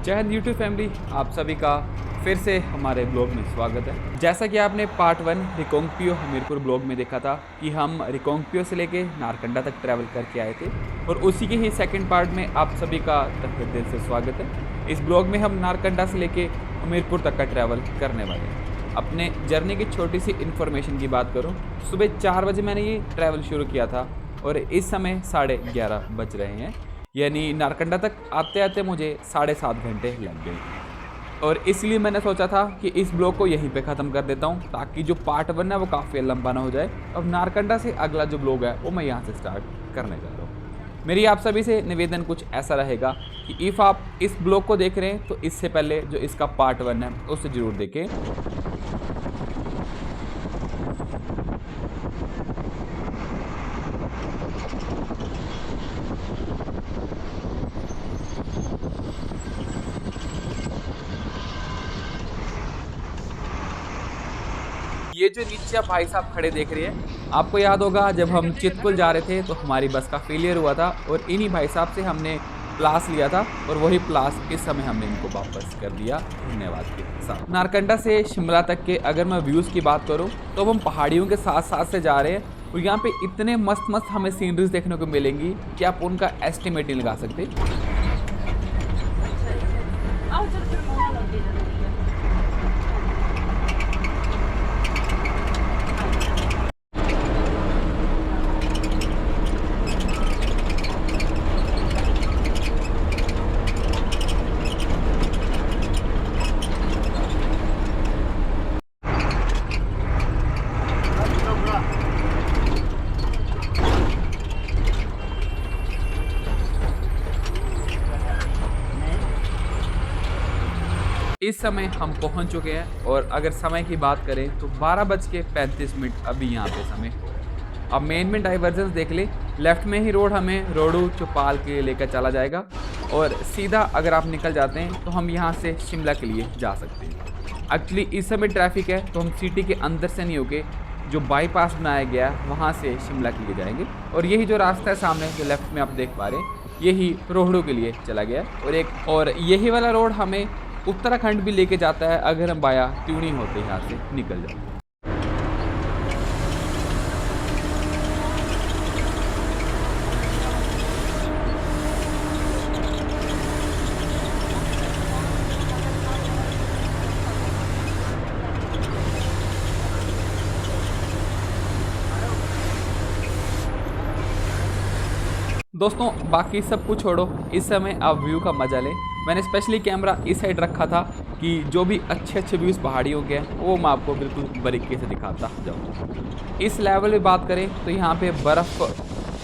जय Hind YouTube family, आप सभी का फिर से हमारे ब्लॉग में स्वागत है। जैसा कि आपने पार्ट 1 रिकोंगपियो हमीरपुर ब्लॉग में देखा था कि हम रिकोंगपियो से लेके नारकंडा तक ट्रैवल करके आए थे और उसी के ही सेकंड पार्ट में आप सभी का तहे दिल से स्वागत है। इस ब्लॉग में हम नारकंडा से लेके हमीरपुर तक का ट्रैवल करने वाले हैं। अपने जर्नी की छोटी सी इन्फॉर्मेशन की बात करूँ, सुबह 4 बजे मैंने ये ट्रैवल शुरू किया था और इस समय 11:30 बज रहे हैं, यानी नारकंडा तक आते आते मुझे 7.5 घंटे लग गए। और इसलिए मैंने सोचा था कि इस ब्लॉग को यहीं पे ख़त्म कर देता हूँ ताकि जो पार्ट 1 है वो काफ़ी लंबा ना हो जाए। अब नारकंडा से अगला जो ब्लॉग है वो मैं यहाँ से स्टार्ट करने जा रहा हूँ। मेरी आप सभी से निवेदन कुछ ऐसा रहेगा कि इफ़ आप इस ब्लॉग को देख रहे हैं तो इससे पहले जो इसका पार्ट 1 है उसे ज़रूर देखें। ये जो नीचे आप भाई साहब खड़े देख रहे हैं, आपको याद होगा जब हम चितकुल जा रहे थे तो हमारी बस का फेलियर हुआ था और इन्हीं भाई साहब से हमने प्लास लिया था और वही प्लास इस समय हमने इनको वापस कर दिया, धन्यवाद के साथ। नारकंडा से शिमला तक के अगर मैं व्यूज़ की बात करूं तो हम पहाड़ियों के साथ साथ से जा रहे हैं और यहाँ पे इतने मस्त मस्त हमें सीनरीज देखने को मिलेंगी कि आप उनका एस्टिमेट नहीं लगा सकते। इस समय हम पहुंच चुके हैं और अगर समय की बात करें तो 12:35 अभी यहाँ पे समय। अब मेन डाइवर्जेंस देख ले, लेफ्ट में ही रोड हमें रोडू चौपाल के लेकर चला जाएगा और सीधा अगर आप निकल जाते हैं तो हम यहाँ से शिमला के लिए जा सकते हैं। एक्चुअली इस समय ट्रैफिक है तो हम सिटी के अंदर से नहीं होके जो बाईपास बनाया गया है वहाँ से शिमला के लिए जाएंगे और यही जो रास्ता है सामने जो लेफ्ट में आप देख पा रहे हैं यही रोहड़ू के लिए चला गया और यही वाला रोड हमें उत्तराखंड भी लेके जाता है अगर हम बाया ट्यूनिंग होते यहाँ से निकल जाए। दोस्तों बाकी सब कुछ छोड़ो, इस समय आप व्यू का मजा लें। मैंने स्पेशली कैमरा इस साइड रखा था कि जो भी अच्छे व्यूज़ पहाड़ियों के हैं वो मैं आपको बिल्कुल बारीकी से दिखाता जाऊँ। इस लेवल में बात करें तो यहाँ पे बर्फ़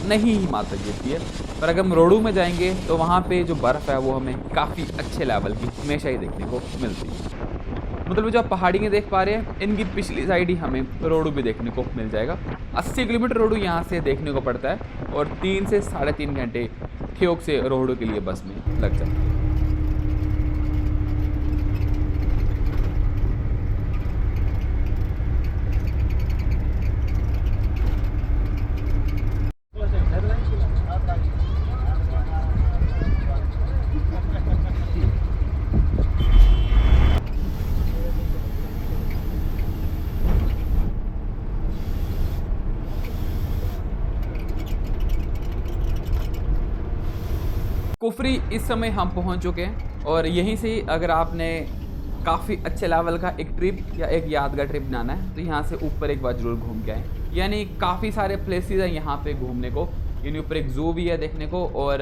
नहीं ही मात्र गिरती है, पर अगर हम रोडू में जाएंगे तो वहाँ पे जो बर्फ़ है वो हमें काफ़ी अच्छे लेवल की हमेशा ही देखने को मिलती है। मतलब जो आप पहाड़ियाँ देख पा रहे हैं इनकी पिछली साइड ही हमें रोडू भी देखने को मिल जाएगा। 80 किलोमीटर रोडू यहाँ से देखने को पड़ता है और 3 से 3.5 घंटे ठियोग से रोडू के लिए बस में लग जाते हैं। कुफरी इस समय हम पहुंच चुके हैं और यहीं से अगर आपने काफ़ी अच्छे लेवल का एक ट्रिप या एक यादगार ट्रिप बनाना है तो यहाँ से ऊपर एक बार ज़रूर घूम के आएँ। यानी काफ़ी सारे प्लेसेस हैं यहाँ पे घूमने को, यानी ऊपर एक ज़ू भी है देखने को और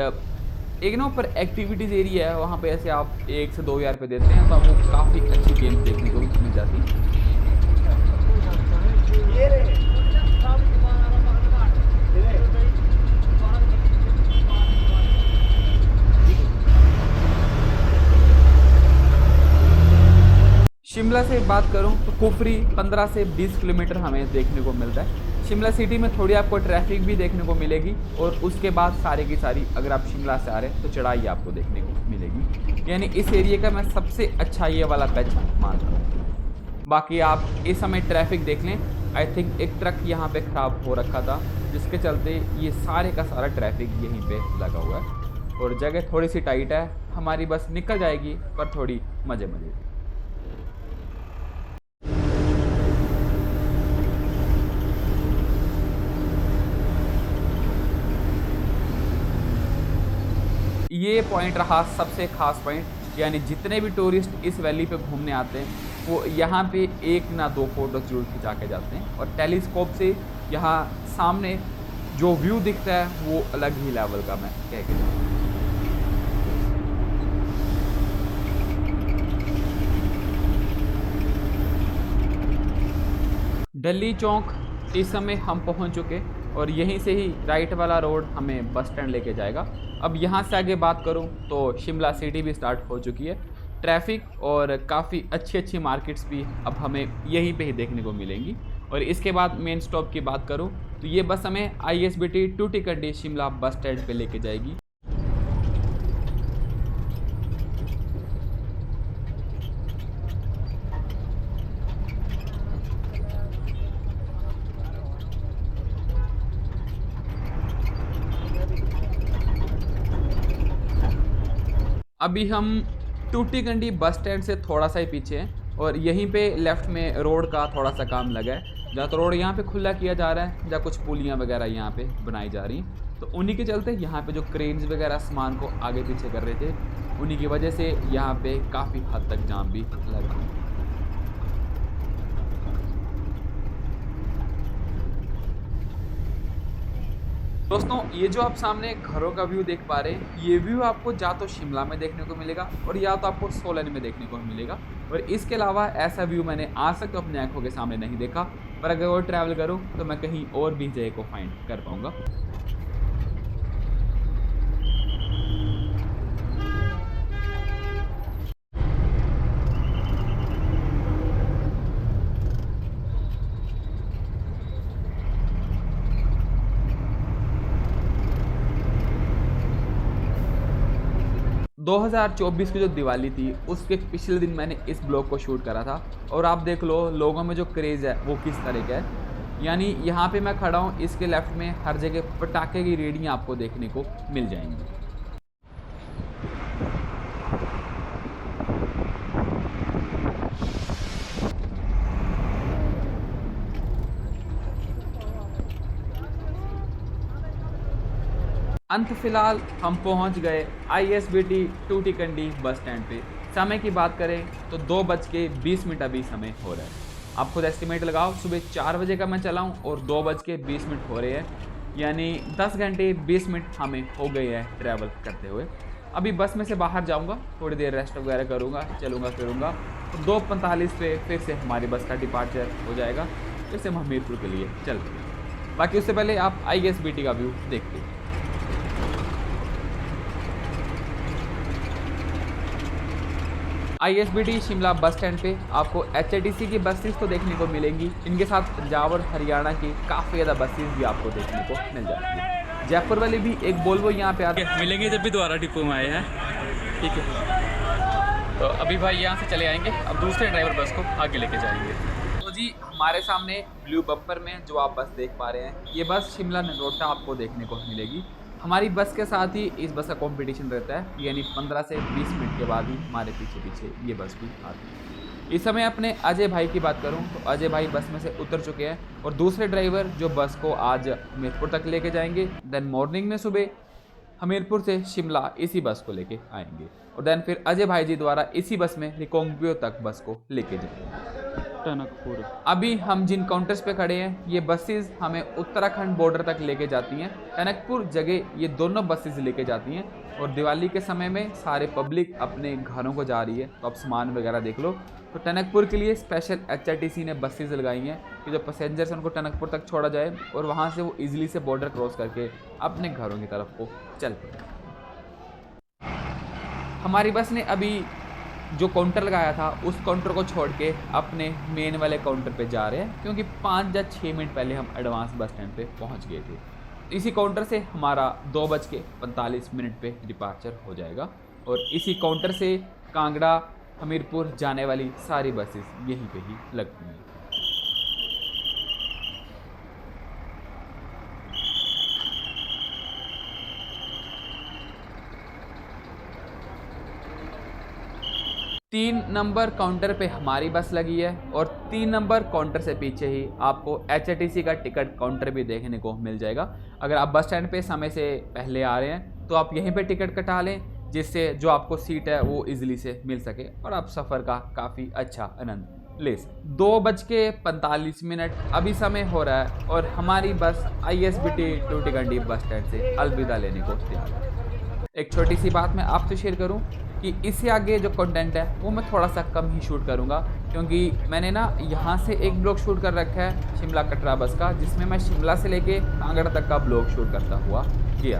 एक ना ऊपर एक्टिविटीज़ एरिया है, वहाँ पे ऐसे आप 1 से 2 हज़ार रुपये देते हैं तो आपको काफ़ी अच्छी गेम्स देखने को मिल जाती है। शिमला से बात करूं तो कुफरी 15 से 20 किलोमीटर हमें देखने को मिलता है। शिमला सिटी में थोड़ी आपको ट्रैफिक भी देखने को मिलेगी और उसके बाद सारे की सारी अगर आप शिमला से आ रहे हैं तो चढ़ाई आपको देखने को मिलेगी। यानी इस एरिया का मैं सबसे अच्छा ये वाला पैच मानता हूँ। बाकी आप इस समय ट्रैफिक देख लें, आई थिंक एक ट्रक यहाँ पे ख़राब हो रखा था जिसके चलते ये सारे का सारा ट्रैफिक यहीं पे लगा हुआ है। और जगह थोड़ी सी टाइट है, हमारी बस निकल जाएगी पर थोड़ी मज़े मज़े की। ये पॉइंट रहा सबसे ख़ास पॉइंट, यानी जितने भी टूरिस्ट इस वैली पे घूमने आते हैं वो यहाँ पे एक ना दो फ़ोटो ज़रूर खिंचा के जाते हैं। और टेलीस्कोप से यहाँ सामने जो व्यू दिखता है वो अलग ही लेवल का, मैं कह के जाऊँ। दिल्ली चौक इस समय हम पहुंच चुके और यहीं से ही राइट वाला रोड हमें बस स्टैंड लेके जाएगा। अब यहाँ से आगे बात करूँ तो शिमला सिटी भी स्टार्ट हो चुकी है। ट्रैफिक और काफ़ी अच्छी अच्छी मार्केट्स भी अब हमें यहीं पे ही देखने को मिलेंगी। और इसके बाद मेन स्टॉप की बात करूँ तो ये बस हमें ISBT Tutikandi Shimla bus stand पे लेके जाएगी। अभी हम टूटीकंडी बस स्टैंड से थोड़ा सा ही पीछे हैं और यहीं पे लेफ़्ट में रोड का थोड़ा सा काम लगा है। जहाँ तो रोड यहाँ पे खुला किया जा रहा है, जहाँ कुछ पुलियाँ वगैरह यहाँ पे बनाई जा रही हैं, तो उन्हीं के चलते यहाँ पे जो क्रेन्स वगैरह सामान को आगे पीछे कर रहे थे, उन्हीं की वजह से यहाँ पे काफ़ी हद तक जाम भी लगा है। दोस्तों, ये जो आप सामने घरों का व्यू देख पा रहे हैं, ये व्यू आपको या तो शिमला में देखने को मिलेगा और या तो आपको सोलन में देखने को मिलेगा। और इसके अलावा ऐसा व्यू मैंने आज तक तो अपनी आंखों के सामने नहीं देखा, पर अगर और ट्रैवल करूँ तो मैं कहीं और भी जगह को फाइंड कर पाऊँगा। दो 2024 की जो दिवाली थी उसके पिछले दिन मैंने इस ब्लॉग को शूट करा था और आप देख लो लोगों में जो क्रेज़ है वो किस तरह का है। यानी यहाँ पे मैं खड़ा हूँ, इसके लेफ्ट में हर जगह पटाखे की रेडियाँ आपको देखने को मिल जाएंगी। अंत फिलहाल हम पहुंच गए ISBT टूटीकंडी बस स्टैंड पे। समय की बात करें तो 2:20 अभी समय हो रहा है। आप खुद एस्टिमेट लगाओ, सुबह 4 बजे का मैं चला हूँ और 2:20 हो रहे हैं, यानी 10 घंटे 20 मिनट हमें हो गए हैं ट्रैवल करते हुए। अभी बस में से बाहर जाऊँगा, थोड़ी देर रेस्ट वगैरह करूँगा, चलूँगा फिरूँगा, तो 2:45 पे फिर से हमारी बस का डिपार्चर हो जाएगा, फिर से हम हमीरपुर के लिए चलते हैं। बाकी उससे पहले आप ISBT का व्यू देखते हैं। ISBT शिमला बस स्टैंड पे आपको HRTC की बसेस तो देखने को मिलेंगी, इनके साथ पंजाब और हरियाणा की काफ़ी ज़्यादा बसेस भी आपको देखने को मिल जाती है। जयपुर वाले भी एक वोल्वो यहाँ पे आते मिलेंगे जब भी दोबारा डिपो में आए हैं। ठीक है, तो अभी भाई यहाँ से चले आएंगे, अब दूसरे ड्राइवर बस को आगे लेके जाएंगे। तो जी हमारे सामने ब्लू बम्पर में जो आप बस देख पा रहे हैं, ये बस शिमला नगरोटा आपको देखने को मिलेगी। हमारी बस के साथ ही इस बस का कंपटीशन रहता है, यानी 15 से 20 मिनट के बाद ही हमारे पीछे पीछे ये बस भी आती है। इस समय अपने अजय भाई की बात करूं तो अजय भाई बस में से उतर चुके हैं और दूसरे ड्राइवर जो बस को आज हमीरपुर तक लेके जाएंगे, देन मॉर्निंग में सुबह हमीरपुर से शिमला इसी बस को लेके आएंगे और देन फिर अजय भाई जी द्वारा इसी बस में रिकांगपिओ तक बस को लेके जाएंगे। टनकपुर अभी हम जिन काउंटर्स पे खड़े हैं, ये बसेस हमें उत्तराखंड बॉर्डर तक लेके जाती हैं। टनकपुर जगह ये दोनों बसेस लेके जाती हैं और दिवाली के समय में सारे पब्लिक अपने घरों को जा रही है, तो आप सामान वगैरह देख लो। तो टनकपुर के लिए स्पेशल HRTC ने बसेस लगाई हैं कि जो पैसेंजर्स हैं उनको टनकपुर तक छोड़ा जाए और वहाँ से वो ईजिली से बॉर्डर क्रॉस करके अपने घरों की तरफ को चल पड़े। हमारी बस ने अभी जो काउंटर लगाया था उस काउंटर को छोड़ के अपने मेन वाले काउंटर पे जा रहे हैं, क्योंकि 5 या 6 मिनट पहले हम एडवांस बस स्टैंड पे पहुंच गए थे। इसी काउंटर से हमारा 2:45 पे डिपार्चर हो जाएगा और इसी काउंटर से कांगड़ा हमीरपुर जाने वाली सारी बसेस यहीं पे ही लगती हैं। 3 नंबर काउंटर पे हमारी बस लगी है और 3 नंबर काउंटर से पीछे ही आपको HRTC का टिकट काउंटर भी देखने को मिल जाएगा। अगर आप बस स्टैंड पे समय से पहले आ रहे हैं तो आप यहीं पे टिकट कटा लें, जिससे जो आपको सीट है वो इजीली से मिल सके और आप सफ़र का काफ़ी अच्छा आनंद ले सकें। 2:45 अभी समय हो रहा है और हमारी बस ISBT टूटीकंडी बस स्टैंड से अलविदा लेने को तैयार है। एक छोटी सी बात मैं आपसे शेयर करूं कि इससे आगे जो कंटेंट है वो मैं थोड़ा सा कम ही शूट करूंगा, क्योंकि मैंने ना यहाँ से एक ब्लॉग शूट कर रखा है शिमला कटरा बस का, जिसमें मैं शिमला से लेके कांगड़ा तक का ब्लॉग शूट करता हुआ गया।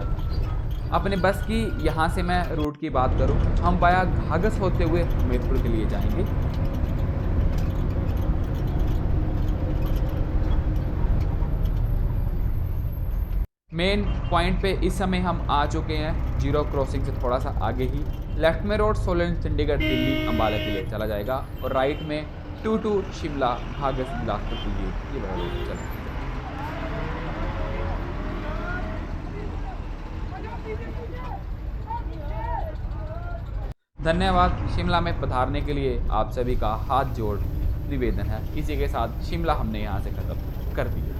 अपने बस की यहाँ से मैं रूट की बात करूँ, हम वाया घाघस होते हुए हमीरपुर के लिए जाएंगे। मेन पॉइंट पे इस समय हम आ चुके हैं। जीरो क्रॉसिंग से थोड़ा सा आगे ही लेफ्ट में रोड सोलन चंडीगढ़ दिल्ली अम्बाला के लिए चला जाएगा और राइट में टू शिमला घाघस बिलासपुर के लिए ये वाला रोड चला जाएगा। धन्यवाद। शिमला में पधारने के लिए आप सभी का हाथ जोड़ निवेदन है। इसी के साथ शिमला हमने यहाँ से खत्म कर दिया।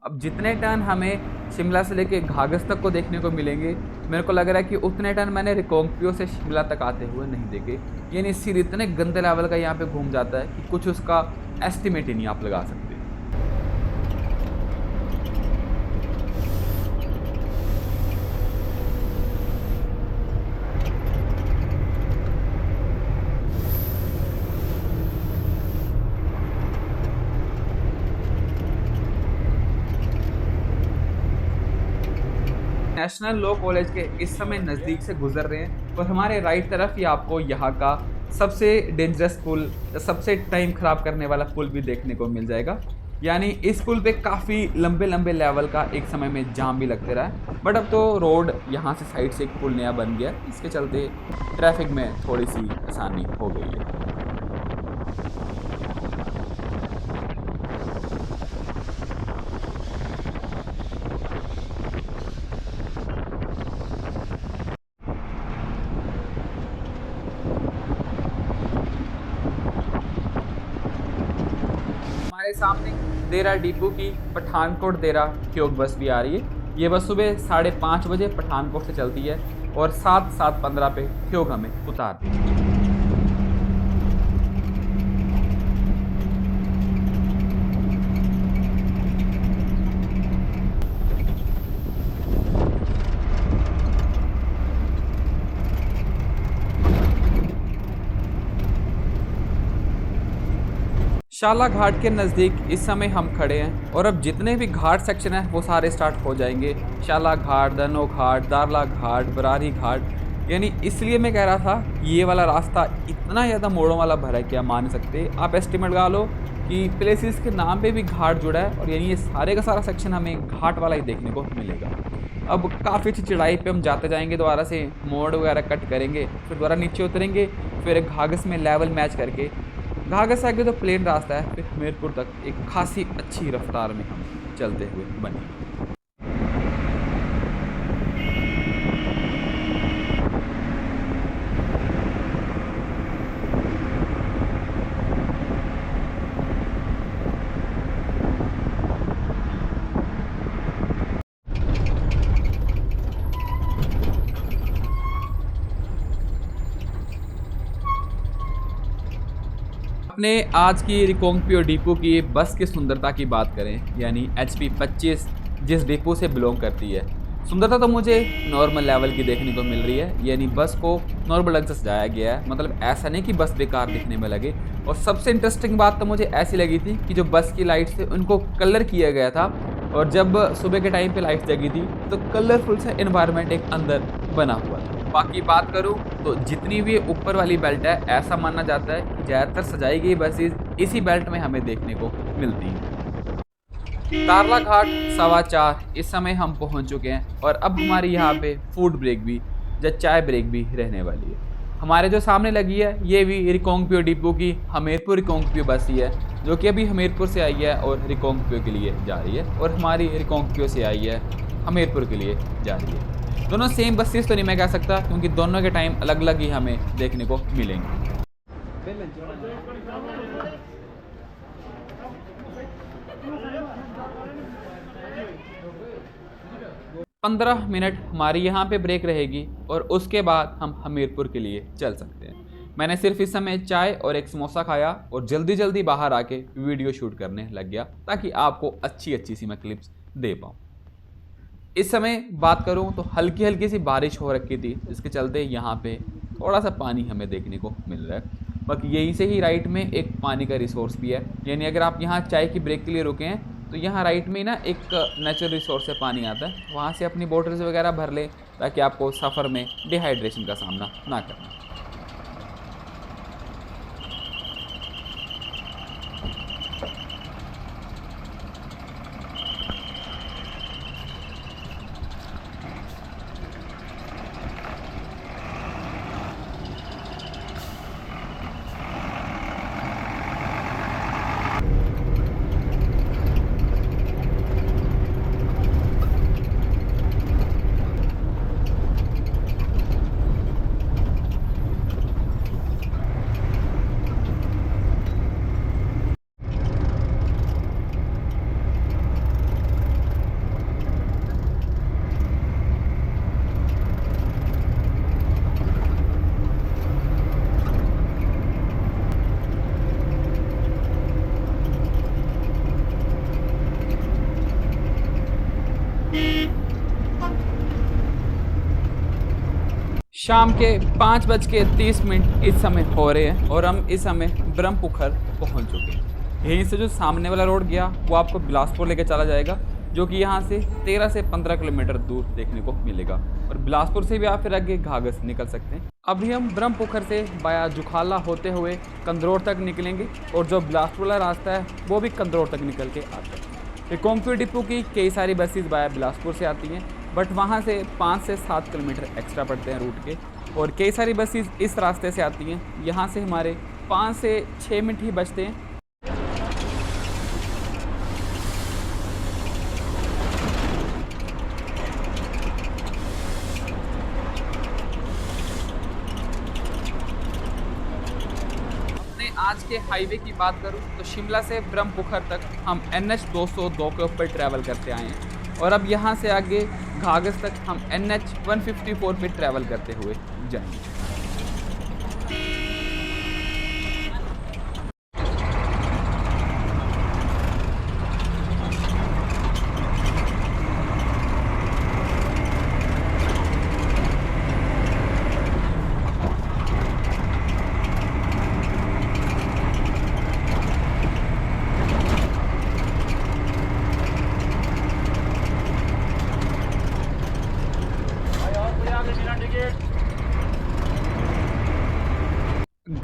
अब जितने टर्न हमें शिमला से लेके घाघस तक को देखने को मिलेंगे, मेरे को लग रहा है कि उतने टर्न मैंने रिकांगपिओ से शिमला तक आते हुए नहीं देखे। यानी सिर इतने गंदे लेवल का यहाँ पे घूम जाता है कि कुछ उसका एस्टिमेट ही नहीं आप लगा सकते। नेशनल लॉ कॉलेज के इस समय नज़दीक से गुजर रहे हैं और हमारे राइट तरफ ही आपको यहाँ का सबसे डेंजरस पुल, सबसे टाइम ख़राब करने वाला पुल भी देखने को मिल जाएगा। यानी इस पुल पे काफ़ी लंबे लंबे लेवल का एक समय में जाम भी लगते रहा है, बट अब तो रोड यहाँ से साइड से एक पुल नया बन गया, इसके चलते ट्रैफिक में थोड़ी सी आसानी हो गई है। हमारे सामने देरा डिपो की पठानकोट देरा ठियोग बस भी आ रही है। ये बस सुबह 5:30 बजे पठानकोट से चलती है और 7:15 पे ठियोग हमें उतारती है। शाला घाट के नज़दीक इस समय हम खड़े हैं और अब जितने भी घाट सेक्शन हैं वो सारे स्टार्ट हो जाएंगे। शाला घाट, दनो घाट, दारला घाट, बरारी घाट। यानी इसलिए मैं कह रहा था ये वाला रास्ता इतना ज़्यादा मोड़ों वाला भरा है कि आप मान सकते। आप एस्टिमेट लगा लो कि प्लेसेस के नाम पे भी घाट जुड़ा है और यानी ये सारे का सारा सेक्शन हमें घाट वाला ही देखने को मिलेगा। अब काफ़ी अच्छी चढ़ाई पे हम जाते जाएंगे, दोबारा से मोड़ वगैरह कट करेंगे, फिर दोबारा नीचे उतरेंगे, फिर घाघस में लेवल मैच करके घाघस आगे तो प्लेन रास्ता है, फिर हमीरपुर तक एक खासी अच्छी रफ्तार में हम चलते हुए बने। अपने आज की रिकांगपिओ डिपो की बस की सुंदरता की बात करें, यानी HP 25 जिस डिपो से बिलोंग करती है, सुंदरता तो मुझे नॉर्मल लेवल की देखने को मिल रही है, यानी बस को नॉर्मल ढंग से सजाया गया है, मतलब ऐसा नहीं कि बस बेकार दिखने में लगे। और सबसे इंटरेस्टिंग बात तो मुझे ऐसी लगी थी कि जो बस की लाइट्स थे उनको कलर किया गया था, और जब सुबह के टाइम पे लाइट्स जगी थी तो कलरफुल सा एनवायरनमेंट एक अंदर बना हुआ था। बाकी बात करूँ तो जितनी भी ऊपर वाली बेल्ट है, ऐसा माना जाता है कि ज़्यादातर सजाई गई बसेज इसी बेल्ट में हमें देखने को मिलती हैं। तारला घाट 4:15 इस समय हम पहुंच चुके हैं, और अब हमारी यहाँ पे फूड ब्रेक भी या चाय ब्रेक भी रहने वाली है। हमारे जो सामने लगी है ये भी रिकांगपिओ डिपो की हमीरपुर रिकांगपिओ बस ही है, जो कि अभी हमीरपुर से आई है और रिकांगपिओ के लिए जा रही है, और हमारी रिकांगपिओ से आई है हमीरपुर के लिए जा रही है। दोनों सेम बसेस तो नहीं मैं कह सकता, क्योंकि दोनों के टाइम अलग अलग ही हमें देखने को मिलेंगे। 15 मिनट हमारी यहाँ पे ब्रेक रहेगी, और उसके बाद हम हमीरपुर के लिए चल सकते हैं। मैंने सिर्फ इस समय चाय और एक समोसा खाया और जल्दी जल्दी बाहर आके वीडियो शूट करने लग गया, ताकि आपको अच्छी अच्छी सी मैं क्लिप्स दे पाऊँ। इस समय बात करूँ तो हल्की हल्की सी बारिश हो रखी थी, जिसके चलते यहाँ पे थोड़ा सा पानी हमें देखने को मिल रहा है। बाकी यहीं से ही राइट में एक पानी का रिसोर्स भी है, यानी अगर आप यहाँ चाय की ब्रेक के लिए रुके हैं तो यहाँ राइट में ना एक नेचुरल रिसोर्स से पानी आता है, वहाँ से अपनी बोटल्स वगैरह भर लें, ताकि आपको सफ़र में डिहाइड्रेशन का सामना ना करना। शाम के 5:30 इस समय हो रहे हैं, और हम इस समय ब्रह्मपुखर पहुंच चुके हैं। यहीं से जो सामने वाला रोड गया वो आपको बिलासपुर लेके चला जाएगा, जो कि यहाँ से 13 से 15 किलोमीटर दूर देखने को मिलेगा, और बिलासपुर से भी आप फिर आगे घाघस निकल सकते हैं। अभी हम ब्रह्मपुखर से बाया जुखाला होते हुए कंदरौर तक निकलेंगे, और जो बिलासपुर वाला रास्ता है वो भी कंदरौर तक निकल के आता है। रिकांगपिओ डिपो की कई सारी बसेस बाया बिलासपुर से आती हैं, बट वहाँ से 5 से 7 किलोमीटर एक्स्ट्रा पड़ते हैं रूट के, और कई सारी बसेस इस रास्ते से आती हैं। यहाँ से हमारे 5 से 6 मिनट ही बचते हैं। आज के हाईवे की बात करूं तो शिमला से ब्रह्मपुखर तक हम NH 202 के ऊपर ट्रैवल करते आए हैं, और अब यहाँ से आगे घाघस तक हम NH 154 पे ट्रैवल करते हुए जाएंगे।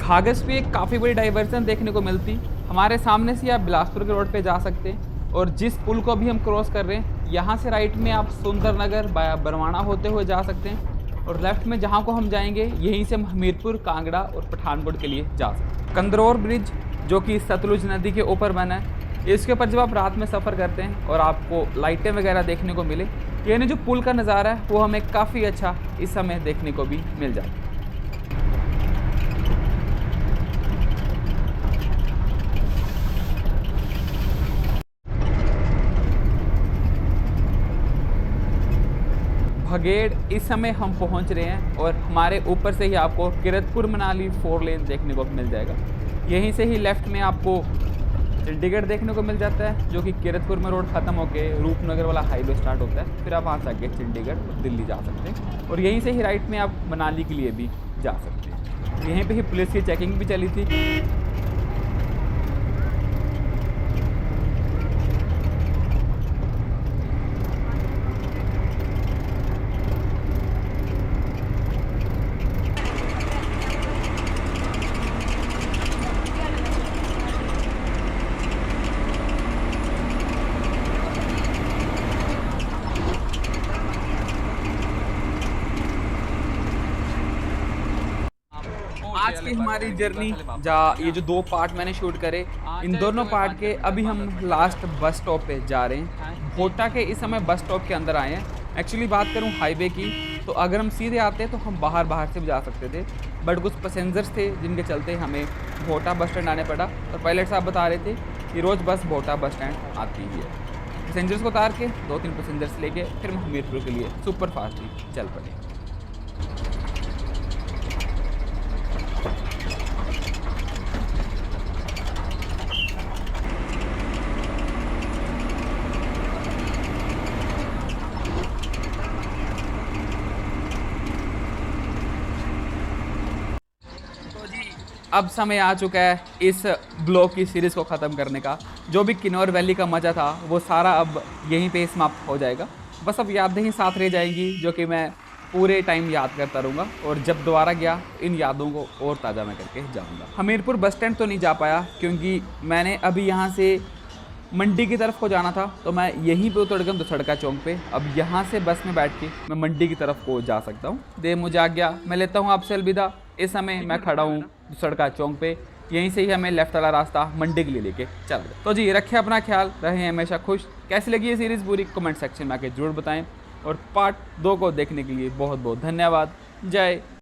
घाघस पे एक काफ़ी बड़ी डाइवर्जन देखने को मिलती। हमारे सामने से आप बिलासपुर के रोड पे जा सकते हैं, और जिस पुल को अभी हम क्रॉस कर रहे हैं यहाँ से राइट में आप सुंदरनगर बाया बरवाना होते हुए जा सकते हैं, और लेफ्ट में जहाँ को हम जाएंगे यहीं से हम हमीरपुर, कांगड़ा और पठानकोट के लिए जा सकते हैं। कंदरौर ब्रिज जो कि सतलुज नदी के ऊपर बना है, इसके ऊपर जब आप रात में सफ़र करते हैं और आपको लाइटें वगैरह देखने को मिले, यानी जो पुल का नज़ारा है वो हमें काफ़ी अच्छा इस समय देखने को भी मिल जाता है। भगेड़ इस समय हम पहुंच रहे हैं, और हमारे ऊपर से ही आपको किरतपुर मनाली 4 लेन देखने को मिल जाएगा। यहीं से ही लेफ़्ट में आपको चंडीगढ़ देखने को मिल जाता है, जो कि कीरतपुर में रोड ख़त्म होकर रूपनगर वाला हाईवे स्टार्ट होता है। फिर आप वहाँ से आगे चंडीगढ़ और दिल्ली जा सकते हैं, और यहीं से ही राइट में आप मनाली के लिए भी जा सकते हैं। यहीं पे ही पुलिस की चेकिंग भी चली थी। आज की हमारी जर्नी ये जो 2 पार्ट मैंने शूट करे, इन दोनों पार्ट के अभी हम लास्ट बस स्टॉप पे जा रहे हैं। भोटा के इस समय बस स्टॉप के अंदर आए हैं। एक्चुअली बात करूं हाईवे की, तो अगर हम सीधे आते तो हम बाहर से भी जा सकते थे, बट कुछ पैसेंजर्स थे जिनके चलते हमें भोटा बस स्टैंड आने पड़ा। और पायलट साहब बता रहे थे कि रोज़ बस भोटा बस स्टैंड आती ही है। पैसेंजर्स को उतार के 2-3 पैसेंजर्स लेके फिर हम हमीरपुर के लिए सुपर फास्ट ही चल पड़े। अब समय आ चुका है इस ब्लॉग की सीरीज़ को ख़त्म करने का। जो भी किन्नौर वैली का मज़ा था वो सारा अब यहीं पे समाप्त हो जाएगा। बस अब यादें ही साथ रह जाएंगी, जो कि मैं पूरे टाइम याद करता रहूँगा, और जब दोबारा गया इन यादों को और ताज़ा मैं करके जाऊँगा। हमीरपुर बस स्टैंड तो नहीं जा पाया, क्योंकि मैंने अभी यहाँ से मंडी की तरफ को जाना था, तो मैं यहीं पे उतर गया दुसड़का चौक पे। अब यहाँ से बस में बैठ के मैं मंडी की तरफ को जा सकता हूँ। दे मुझे आ गया, मैं लेता हूँ आपसे अलविदा। इस समय मैं खड़ा हूँ दुसड़का चौक पे। यहीं से ही हमें लेफ्ट वाला रास्ता मंडी के लिए लेके चल रहे। तो जी रखें अपना ख्याल, रहें हमेशा खुश। कैसी लगी ये सीरीज़ पूरी कमेंट सेक्शन में आके जरूर बताएं, और पार्ट 2 को देखने के लिए बहुत बहुत धन्यवाद। जय